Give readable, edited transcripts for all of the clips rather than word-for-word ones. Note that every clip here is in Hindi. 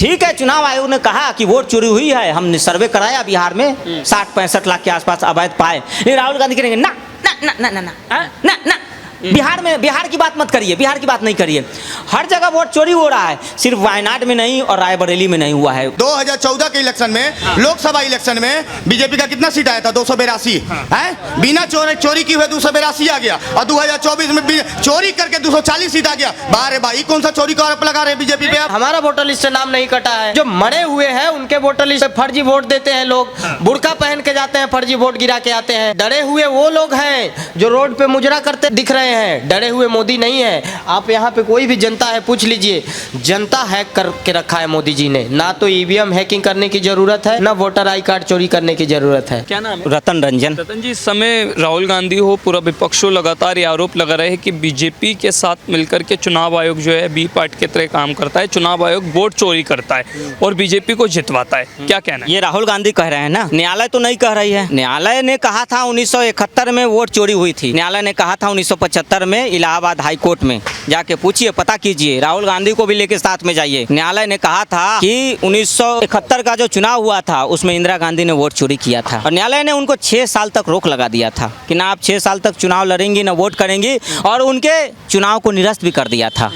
ठीक है, चुनाव आयोग ने कहा कि वोट चोरी हुई है, हमने सर्वे कराया बिहार में 60-65 लाख के आसपास अवैध पाए। लेकिन राहुल गांधी कहेंगे ना ना ना ना ना ना ना ना, बिहार की बात मत करिए, बिहार की बात नहीं करिए। हर जगह वोट चोरी हो रहा है, सिर्फ वायनाड में नहीं और रायबरेली में नहीं हुआ है। 2014 के इलेक्शन में लोकसभा इलेक्शन में बीजेपी का कितना सीट आया था? 282 है। बिना चोरी की हुए 282 आ गया, और 2024 में चोरी करके 240 सीट आ गया। बारे भाई, कौन सा चोरी का आरोप लगा रहे हैं बीजेपी पे? हमारा वोटर लिस्ट से नाम नहीं कटा है। जो मरे हुए हैं उनके वोटर लिस्ट पे फर्जी वोट देते हैं लोग, बुर्का पहन के जाते हैं, फर्जी वोट गिरा के आते हैं। डरे हुए वो लोग हैं जो रोड पे मुजरा करते दिख रहे हैं, डरे हुए मोदी नहीं है। आप यहाँ पे कोई भी जनता है पूछ लीजिए, जनता हैक करके रखा है मोदी जी ने। ना तो ईवीएम हैकिंग करने की जरूरत है, ना वोटर आई कार्ड चोरी करने की जरूरत है। क्या नाम है? रतन रंजन। रतन जी, इस समय राहुल गांधी हो, पूरा विपक्ष हो, लगातार ये आरोप लगा रहे हैं कि बीजेपी के साथ मिलकर के चुनाव आयोग जो है बी पार्ट की तरह काम करता है, चुनाव आयोग वोट चोरी करता है और बीजेपी को जितवाता है। क्या कहना है? ये राहुल गांधी कह रहे हैं ना, न्यायालय तो नहीं कह रही है। न्यायालय ने कहा था 1971 में वोट चोरी हुई थी। न्यायालय ने कहा था 1975 में इलाहाबाद हाई कोर्ट में जाके पूछिए, पता कीजिए, राहुल गांधी को भी लेके साथ में जाइए। न्यायालय ने कहा था कि 1971 का जो चुनाव हुआ था उसमें इंदिरा गांधी ने वोट चोरी किया था, और न्यायालय ने उनको 6 साल तक रोक लगा दिया था कि ना आप 6 साल तक चुनाव लड़ेंगी, ना वोट करेंगी, और उनके चुनाव को निरस्त भी कर दिया था।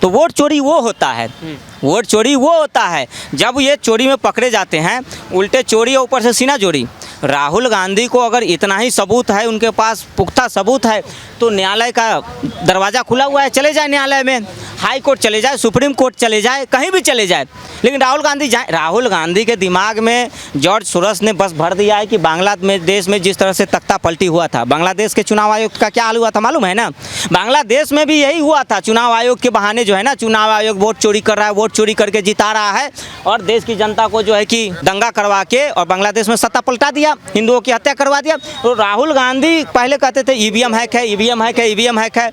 तो वोट चोरी वो होता है, वोट चोरी वो होता है जब ये चोरी में पकड़े जाते हैं, उल्टे चोरी और ऊपर से सीना चोरी। राहुल गांधी को अगर इतना ही सबूत है, उनके पास पुख्ता सबूत है, तो न्यायालय का दरवाज़ा खुला हुआ है, चले जाए न्यायालय में, हाई कोर्ट चले जाए, सुप्रीम कोर्ट चले जाए, कहीं भी चले जाए। लेकिन राहुल गांधी के दिमाग में जॉर्ज सोरोस ने बस भर दिया है कि बांग्लादेश में जिस तरह से तख्ता पलटी हुआ था, बांग्लादेश के चुनाव आयोग का क्या हाल हुआ था मालूम है ना? बांग्लादेश में भी यही हुआ था, चुनाव आयोग के बहाने जो है ना, चुनाव आयोग वोट चोरी कर रहा है, वोट चोरी करके जिता रहा है, और देश की जनता को जो है कि दंगा करवा के और बांग्लादेश में सत्ता पलटा दिया, हिंदुओं की हत्या करवा दिया। तो राहुल गांधी पहले कहते थे ईवीएम हैक है, ईवीएम हैक है, ईवीएम हैक है,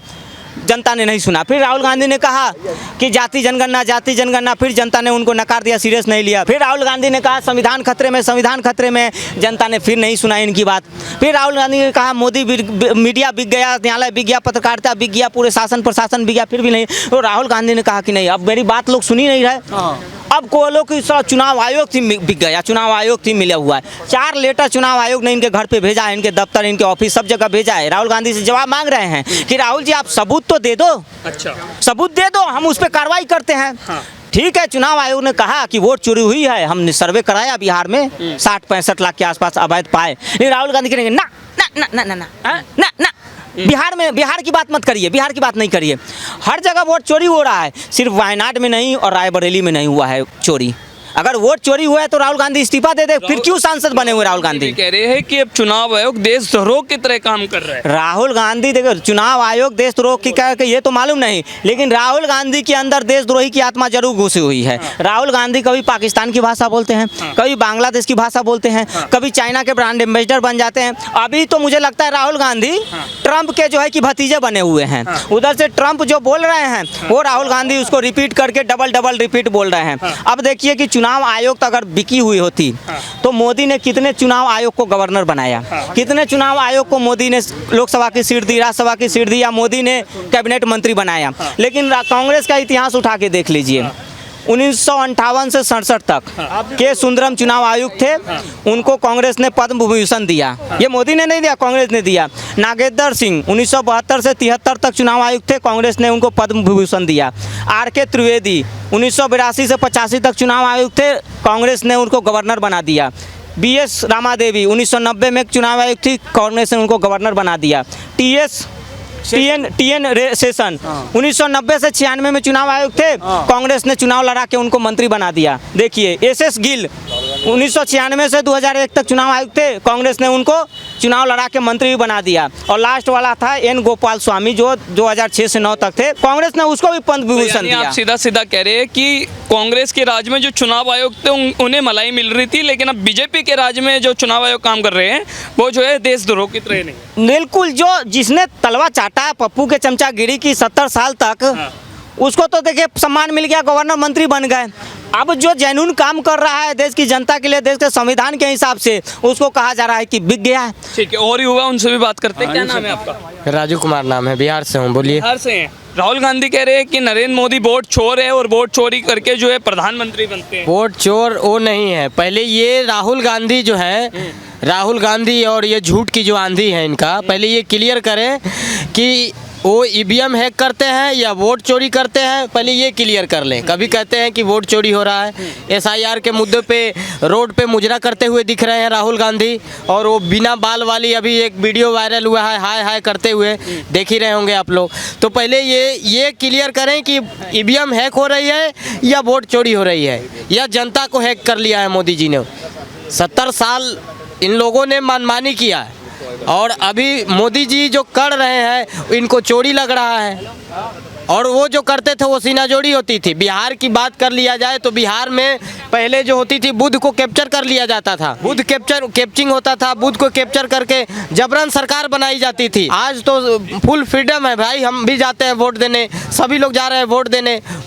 जनता ने नहीं सुना। फिर राहुल गांधी ने कहा कि जाति जनगणना, फिर जनता ने उनको नकार दिया, सीरियस नहीं लिया। फिर राहुल गांधी ने कहा संविधान खतरे में, जनता ने फिर नहीं सुना इनकी बात। फिर राहुल गांधी ने कहा मोदी मीडिया बिक गया, न्यायालय बिक गया, पत्रकारिता बिक गया, पूरे शासन प्रशासन बिक गया, फिर भी नहीं। तो राहुल गांधी ने कहा कि नहीं, अब मेरी बात लोग सुन ही नहीं रहे। अब कोलो की चुनाव आयोग थी बिक गया, चुनाव आयोग थी मिला हुआ है। 4 लेटर चुनाव आयोग ने इनके घर पे भेजा है, इनके दफ्तर, इनके ऑफिस, सब जगह भेजा है। राहुल गांधी से जवाब मांग रहे हैं कि राहुल जी आप सबूत तो दे दो, अच्छा सबूत दे दो, हम उस पर कार्रवाई करते हैं। ठीक है, चुनाव आयोग ने कहा कि वोट चोरी हुई है, हमने सर्वे कराया बिहार में 60-65 लाख के आसपास अवैध पाए। लेकिन राहुल गांधी कहेंगे ना ना ना ना ना ना ना, बिहार की बात मत करिए, बिहार की बात नहीं करिए। हर जगह वोट चोरी हो रहा है, सिर्फ वायनाड में नहीं और रायबरेली में नहीं हुआ है चोरी। अगर वोट चोरी हुआ है तो राहुल गांधी इस्तीफा दे दे, फिर क्यों सांसद बने हुए राहुल गांधी? कह रहे हैं कि अब चुनाव आयोग देशद्रोह की तरह काम कर रहा है। राहुल गांधी देखो, चुनाव आयोग देशद्रोह की क्या ये तो मालूम नहीं, लेकिन राहुल गांधी के अंदर देशद्रोही की आत्मा जरूर घुसी हुई है। राहुल गांधी कभी पाकिस्तान की भाषा बोलते हैं, कभी बांग्लादेश की भाषा बोलते हैं, कभी चाइना के ब्रांड एम्बेसडर बन जाते हैं। अभी तो मुझे लगता है राहुल गांधी ट्रंप के जो है कि भतीजे बने हुए हैं। उधर से ट्रंप जो बोल रहे हैं वो राहुल गांधी उसको रिपीट करके डबल रिपीट बोल रहे हैं। अब देखिए कि चुनाव आयोग तो अगर बिकी हुई होती तो मोदी ने कितने चुनाव आयोग को गवर्नर बनाया, कितने चुनाव आयोग को मोदी ने लोकसभा की सीट दी, राज्यसभा की सीट दी, या मोदी ने कैबिनेट मंत्री बनाया। लेकिन कांग्रेस का इतिहास उठा के देख लीजिए, 1958 से 67 तक के सुंदरम चुनाव आयुक्त थे, उनको कांग्रेस ने पद्म विभूषण दिया। ये मोदी ने नहीं दिया, कांग्रेस ने दिया। नागेंद्र सिंह 1972 से 73 तक चुनाव आयुक्त थे, कांग्रेस ने उनको पद्म विभूषण दिया। आर.के. त्रिवेदी 1982 से 85 तक चुनाव आयुक्त थे, कांग्रेस ने उनको गवर्नर बना दिया। B.S. रामादेवी 1990 में चुनाव आयुक्त थी, कांग्रेस ने उनको गवर्नर बना दिया। टी.एन. सेशन 1990 से 96 में चुनाव आयुक्त थे, कांग्रेस ने चुनाव लड़ा के उनको मंत्री बना दिया। देखिए S.S. गिल 1996 से 2001 तक चुनाव आयुक्त थे, कांग्रेस ने उनको चुनाव लड़ा के मंत्री भी बना दिया। और लास्ट वाला था N. गोपाल स्वामी जो 2006 से 9 तक थे, कांग्रेस ने उसको भी पद्म विभूषण दिया। आप सीधा कह रहे हैं कि कांग्रेस के राज में जो चुनाव आयोग थे उन्हें मलाई मिल रही थी, लेकिन अब बीजेपी के राज में जो चुनाव आयोग काम कर रहे हैं वो जो है देशद्रोह की तरह नहीं। बिल्कुल, जो जिसने तलवा चाटा है पप्पू के चमचागिरी की 70 साल तक, उसको तो देखिए सम्मान मिल गया, गवर्नर मंत्री बन गए। अब जो जेन्युइन काम कर रहा है देश की जनता के लिए, देश के संविधान के हिसाब से, उसको कहा जा रहा है कि बिक गया है। ठीक है, और युवा उनसे भी बात करते हैं। क्या नाम है आपका? राजू कुमार नाम है, बिहार से हूँ। बोलिए। बिहार से हैं। राहुल गांधी कह रहे हैं कि नरेंद्र मोदी वोट चोर है और वोट चोरी करके जो है प्रधानमंत्री बनते हैं। वोट चोर वो नहीं है। पहले ये राहुल गांधी जो है, राहुल गांधी और ये झूठ की जो आंधी है इनका, पहले ये क्लियर करें कि वो ईवीएम हैक करते हैं या वोट चोरी करते हैं, पहले ये क्लियर कर लें। कभी कहते हैं कि वोट चोरी हो रहा है, एसआईआर के मुद्दे पे रोड पे मुजरा करते हुए दिख रहे हैं राहुल गांधी, और वो बिना बाल वाली अभी एक वीडियो वायरल हुआ है हाय हाय करते हुए, देख ही रहे होंगे आप लोग। तो पहले ये क्लियर करें कि ईवीएम हैक हो रही है या वोट चोरी हो रही है, या जनता को हैक कर लिया है मोदी जी ने। 70 साल इन लोगों ने मनमानी किया है, और अभी मोदी जी जो कर रहे हैं इनको चोरी लग रहा है। और वो जो करते थे वो सीना जोड़ी होती थी। बिहार की बात कर लिया जाए तो बिहार में पहले जो होती थी, बुद्ध को कैप्चर कर लिया जाता था, बुद्ध कैप्चिंग होता था, बुद्ध को कैप्चर करके जबरन सरकार बनाई जाती थी। आज तो फुल फ्रीडम है भाई, हम भी जाते हैं वोट देने, सभी लोग जा रहे हैं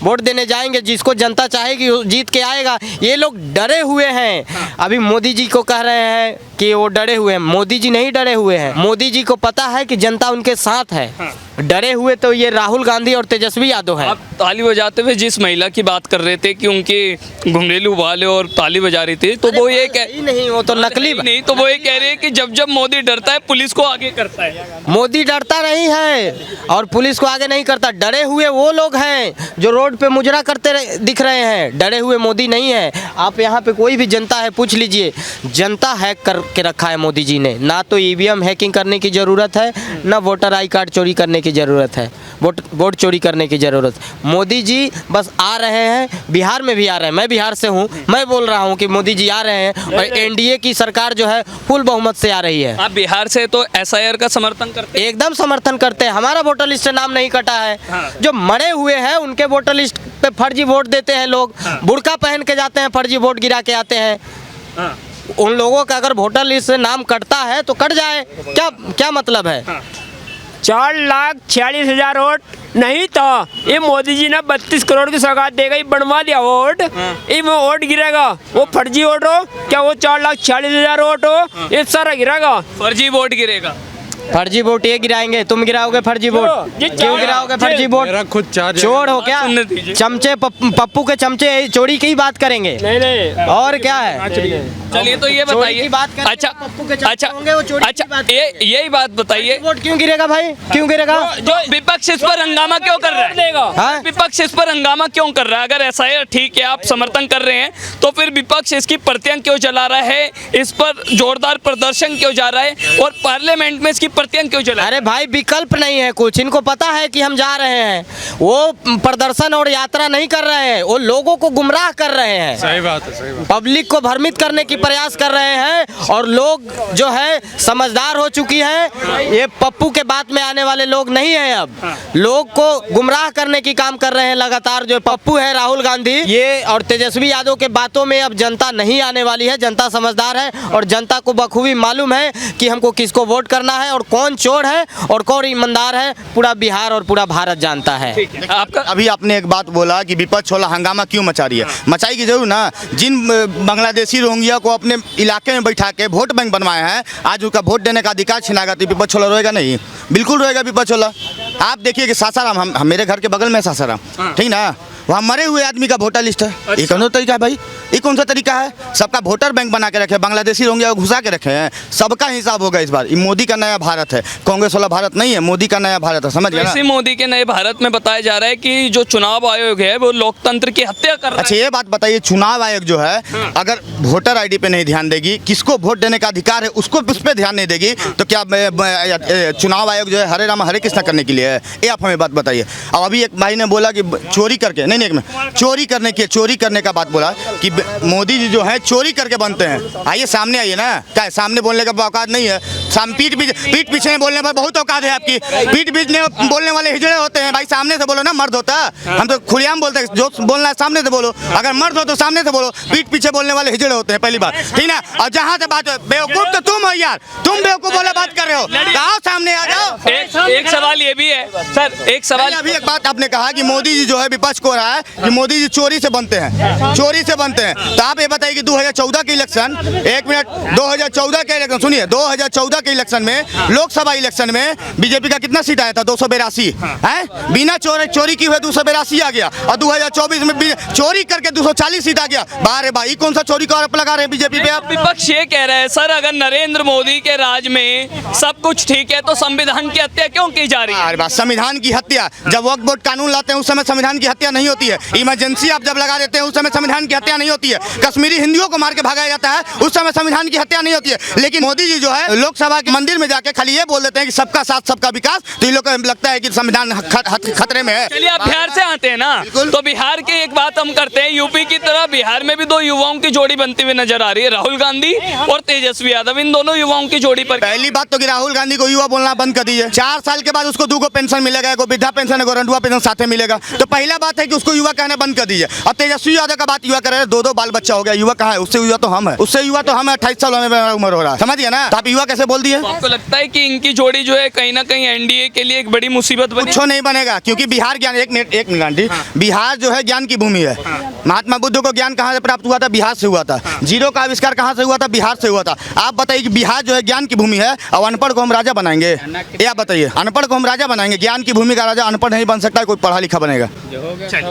वोट देने जाएंगे, जिसको जनता चाहेगी वो जीत के आएगा। ये लोग डरे हुए हैं। अभी मोदी जी को कह रहे हैं कि वो डरे हुए हैं, मोदी जी नहीं डरे हुए हैं। मोदी जी को पता है कि जनता उनके साथ है। डरे हुए तो ये राहुल गांधी और तेजस्वी यादव है। आप ताली बजाते हुए जिस महिला की बात कर रहे थे कि उनके घुंघरेलू बाल और ताली बजा रही थी, तो वो ये नहीं, वो तो नकली नहीं, तो वो ये कह रहे हैं कि जब जब मोदी डरता है पुलिस को आगे करता है। मोदी डरता नहीं है और पुलिस को आगे नहीं करता। डरे हुए वो लोग हैं जो रोड पे मुजरा करते दिख रहे हैं, डरे हुए मोदी नहीं है। आप यहाँ पे कोई भी जनता है पूछ लीजिए, जनता हैक करके रखा है मोदी जी ने। ना तो ईवीएम हैकिंग करने की ज़रूरत है, ना वोटर आई कार्ड चोरी करने की ज़रूरत है, वोट चोरी करने की ज़रूरत। मोदी जी बस आ रहे हैं, बिहार में भी आ रहे हैं। मैं बिहार से हूँ, मैं बोल रहा हूँ कि मोदी जी आ रहे हैं और एनडीए की सरकार जो है फुल बहुमत से आ रही है। आप बिहार से तो एसआईआर का समर्थन करते हैं? एकदम समर्थन करते हैं। हमारा वोटर लिस्ट से नाम नहीं कटा है। जो मरे हुए हैं उनके वोटर लिस्ट पे फर्जी वोट देते हैं लोग, बुर्का पहन के जाते हैं, फर्जी वोट गिरा के आते हैं। उन लोगों का अगर वोटर लिस्ट से नाम कटता है तो कट जाए, क्या मतलब है? 4,46,000 वोट नहीं तो ये मोदी जी ने 32 करोड़ की सौगात देगा, ये बनवा दिया वोट, ये में वोट गिरेगा। वो फर्जी वोट हो क्या, वो 4,46,000 वोट हो, ये सारा गिरेगा, फर्जी वोट गिरेगा। फर्जी वोट ये गिराएंगे, तुम गिराओगे फर्जी वोट? क्यों गिराओगे फर्जी वोट? चोर हो क्या? चमचे, पप्पू के चमचे चोरी की बात करेंगे? नहीं और क्या है? चलिए तो ये बताइए। अच्छा, यही बात बताइए, वोट क्यों गिरेगा भाई, क्यों गिरेगा? जो विपक्ष इस पर हंगामा क्यों कर रहा है? विपक्ष इस पर हंगामा क्यों कर रहा है? अगर ऐसा है ठीक है, आप समर्थन कर रहे हैं, तो फिर विपक्ष इसकी प्रतियां क्यों चला रहा है? इस पर जोरदार प्रदर्शन क्यों जा रहा है और पार्लियामेंट में इसकी प्रतियां क्यों चला? अरे भाई विकल्प नहीं है कुछ, इनको पता है कि हम जा रहे हैं। वो प्रदर्शन और यात्रा नहीं कर रहे हैं, वो लोगों को गुमराह कर रहे हैं। सही बात है, सही बात। पब्लिक को भ्रमित करने की प्रयास कर रहे हैं, और लोग जो है समझदार हो चुकी है। ये पप्पू के बात में आने वाले लोग नहीं है। अब लोग को गुमराह करने की काम कर रहे हैं लगातार। जो पप्पू है राहुल गांधी ये और तेजस्वी यादव के बातों में अब जनता नहीं आने वाली है। जनता समझदार है और जनता को बखूबी मालूम है कि हमको किसको वोट करना है और कौन चोर है और कौन ईमानदार है। पूरा बिहार और पूरा भारत जानता है। आपका अभी आपने एक बात बोला कि विपक्ष वाला हंगामा क्यों मचा रही है। मचाएगी जरूर ना। जिन बांग्लादेशी रोहिंग्या को अपने इलाके में बैठा के वोट बैंक बनवाए हैं, आज उनका वोट देने का अधिकार छिनागा तो विपक्ष वाला रोएगा नहीं? बिल्कुल रोएगा विपक्ष वाला। आप देखिए कि सासाराम, हम मेरे घर के बगल में सासाराम, ठीक ना, वहाँ मरे हुए आदमी का वोटर लिस्ट है। ये कौन सा तरीका है भाई? ये कौन सा तरीका है? सबका वोटर बैंक बना के रखे, बांग्लादेशी रोहिंग्या को घुसा के रखे हैं। सबका हिसाब होगा इस बार। ये मोदी का नया भारत है, कांग्रेस वाला भारत नहीं है, मोदी का नया भारत है। समझ गए ना? इसी मोदी के नए भारत में बताया जा रहा है कि जो चुनाव आयोग है वो लोकतंत्र की हत्या कर रहा है। अच्छा ये बात बताइए, चुनाव आयोग जो है अगर वोटर आईडी पे नहीं ध्यान देगी, किसको वोट देने का अधिकार है उसको उस पर ध्यान नहीं देगी, तो क्या चुनाव आयोग जो है हरे राम हरे कृष्णा करने के लिए है? ये आप हमें बात बताइए। अब अभी एक भाई ने बोला कि चोरी करके, नहीं चोरी करने का बात बोला कि मोदी जी जो है चोरी करके बनते हैं। आइए सामने आइए ना, क्या सामने बोलने का औकात नहीं है? पीठ पीछे बोलने पर बहुत औकात है आपकी। पीठ पीछे बोलने वाले हिजड़े होते हैं भाई, सामने से बोलो ना, मर्द होता है। हम तो खुलेआम बोलते हैं, जो बोलना है सामने से बोलो, अगर मर्द हो तो सामने से बोलो। पीठ पीछे बोलने वाले हिजड़े होते हैं, पहली बात, ठीक है। और जहाँ से बात बेवकूफ तो तुम हो यार, तुम बेवकूफ बोले बात कर रहे हो, आओ सामने आ जाओ। एक सवाल ये भी है सर, एक सवाल अभी एक बात आपने कहा कि मोदी जी जो है विपक्ष को रहा है कि मोदी जी चोरी से बनते हैं, चोरी से बनते हैं। तो आप ये बताइए कि 2014 के इलेक्शन, 1 मिनट, 2014 के इलेक्शन सुनिए, 2014 के इलेक्शन में, लोकसभा इलेक्शन में बीजेपी का कितना सीट आया था? 282 है। बिना चोरी की हुए 282 आ गया, और 2024 में चोरी करके 240 सीट आ गया। बारे भाई कौन सा चोरी का आरोप लगा रहे हैं बीजेपी पे आप? विपक्ष ये कह रहे हैं सर, अगर नरेंद्र मोदी के राज में सब कुछ ठीक है तो संविधान की हत्या क्यों की जा रही है? अरे बात, संविधान की हत्या, जब वक्फ बोर्ड कानून लाते हैं उस समय संविधान की हत्या नहीं होती है। इमरजेंसी आप जब लगा देते हैं उस समय संविधान की हत्या नहीं होती है। कश्मीरी हिंदुओं को मार के भगाया जाता है उस समय संविधान की हत्या नहीं होती है। लेकिन मोदी जी जो है लोकसभा के मंदिर में जाके खाली ये बोल देते हैं कि सबका साथ सबका विकास, तो इन लोग को लगता है कि संविधान खतरे में है। चलिए आप बिहार से आते हैं ना, तो बिहार की एक बात हम करते हैं, यूपी की तरह बिहार में भी दो युवाओं की जोड़ी बनती हुई नजर आ रही है, राहुल गांधी और तेजस्वी यादव। इन दोनों युवाओं की जोड़ी पर पहली बात तो कि राहुल गांधी को युवा बोलना बंद कर दीजिए। 4 साल के बाद उसको 2 पेंशन मिलेगा, एक वृद्धा पेंशन, एक रंडुआ पेंशन साथ में मिलेगा। तो पहला बात है कि उसको युवा कहना बंद कर दीजिए। और तेजस्वी यादव का बात युवा कर रहे हैं, 2 बाल बच्चा हो गया, युवा कहाँ है? उससे युवा तो हम है, उससे युवा तो हम है। 28 साल में उम्र हो रहा है, समझिए ना। तो आप युवा कैसे बोल दिए? तो आपको लगता है कि इनकी जोड़ी जो है कहीं ना कहीं एनडीए के लिए एक बड़ी मुसीबत बनी? कुछ नहीं बनेगा, क्योंकि बिहार ज्ञान, एक मिनट आंटी, बिहार जो है ज्ञान की भूमि है। महात्मा बुद्ध को ज्ञान कहाँ से प्राप्त हुआ था? बिहार से हुआ था। जीरो का आविष्कार कहाँ से हुआ था? बिहार से हुआ था। आप बताइए कि बिहार जो है ज्ञान की भूमि है, और अनपढ़ को हम राजा बनाएंगे? ये आप बताइए, अनपढ़ को हम राजा बनाएंगे? ज्ञान की भूमि का राजा अनपढ़ नहीं बन सकता, कोई पढ़ा लिखा बनेगा।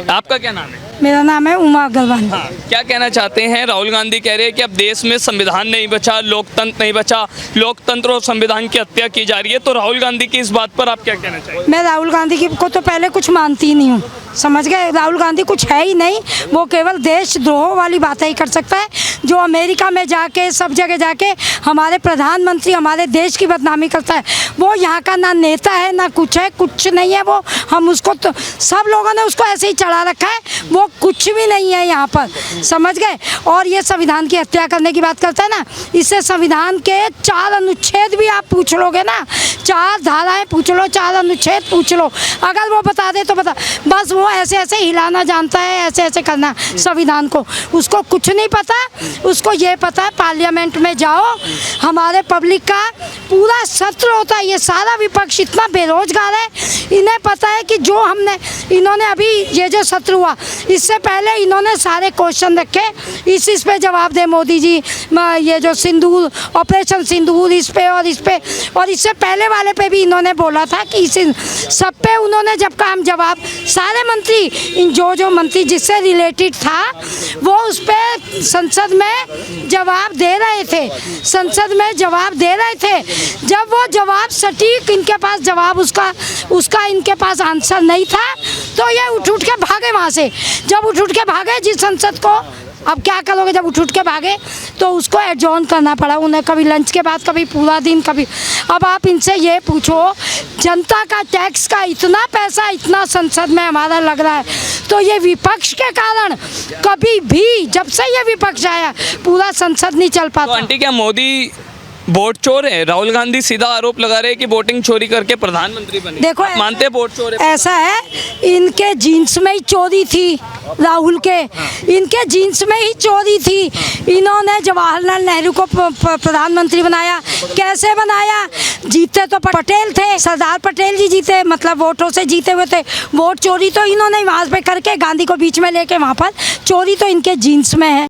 आपका क्या नाम है? मेरा नाम है उमा अग्रवाल। क्या कहना चाहते हैं? राहुल गांधी कह रहे हैं कि अब देश में संविधान नहीं बचा, लोकतंत्र नहीं बचा, लोकतंत्र और संविधान की हत्या की जा रही है। तो राहुल गांधी की इस बात पर आप क्या कहना चाहेंगे? मैं राहुल गांधी की को तो पहले कुछ मानती ही नहीं हूँ, समझ गए? राहुल गांधी कुछ है ही नहीं, वो केवल देशद्रोह वाली बातें ही कर सकता है। जो अमेरिका में जाके सब जगह जाके हमारे प्रधानमंत्री, हमारे देश की बदनामी करता है, वो यहाँ का ना नेता है ना कुछ है, कुछ नहीं है वो। हम उसको तो सब लोगों ने उसको ऐसे ही चढ़ा रखा है, वो कुछ भी नहीं है यहाँ पर, समझ गए? और ये संविधान की हत्या करने की बात करता है ना, इससे संविधान के 4 अनुच्छेद भी आप पूछ लोगे ना, 4 धाराएं पूछ लो, 4 अनुच्छेद पूछ लो, अगर वो बता दे तो बता। बस वो ऐसे ऐसे हिलाना जानता है, ऐसे ऐसे करना संविधान को, उसको कुछ नहीं पता। उसको ये पता है पार्लियामेंट में जाओ, हमारे पब्लिक का पूरा सत्र होता है। ये सारा विपक्ष इतना बेरोजगार है, इन्हें पता है कि जो हमने, इन्होंने अभी ये जो सत्र हुआ इससे पहले इन्होंने सारे क्वेश्चन रखे, इस पे जवाब दे मोदी जी, ये जो सिंदूर, ऑपरेशन सिंदूर, इस पे और इस पे, और इससे पहले वाले पे भी इन्होंने बोला था कि इस सब पे उन्होंने जब काम जवाब, सारे मंत्री, जो मंत्री जिससे रिलेटेड था वो उस पे संसद में जवाब दे रहे थे, संसद में जवाब दे रहे थे। जब वो जवाब सटीक इनके पास जवाब उसका इनके पास आंसर नहीं था, तो ये उठ के भागे वहाँ से। जब उठ के भागे जिस संसद को, अब क्या करोगे जब उठ के भागे, तो उसको एडजॉर्न करना पड़ा उन्हें, कभी लंच के बाद, कभी पूरा दिन, कभी। अब आप इनसे ये पूछो, जनता का टैक्स का इतना पैसा इतना संसद में हमारा लग रहा है, तो ये विपक्ष के कारण कभी भी, जब से ये विपक्ष आया, पूरा संसद नहीं चल पाता। तो आंटी क्या मोदी वोट चोर है? राहुल गांधी सीधा आरोप लगा रहे हैं कि वोटिंग चोरी करके प्रधानमंत्री बने। देखो, मानते हैं वोट चोर है? ऐसा है, इनके जीन्स में ही चोरी थी, राहुल के इनके जीन्स में ही चोरी थी। इन्होंने जवाहरलाल नेहरू को प्रधानमंत्री बनाया। कैसे बनाया? जीते तो पटेल थे, सरदार पटेल जी जीते, मतलब वोटों से जीते हुए थे। वोट चोरी तो इन्होंने वहाँ पे करके गांधी को बीच में लेके वहाँ पर, चोरी तो इनके जीन्स में है।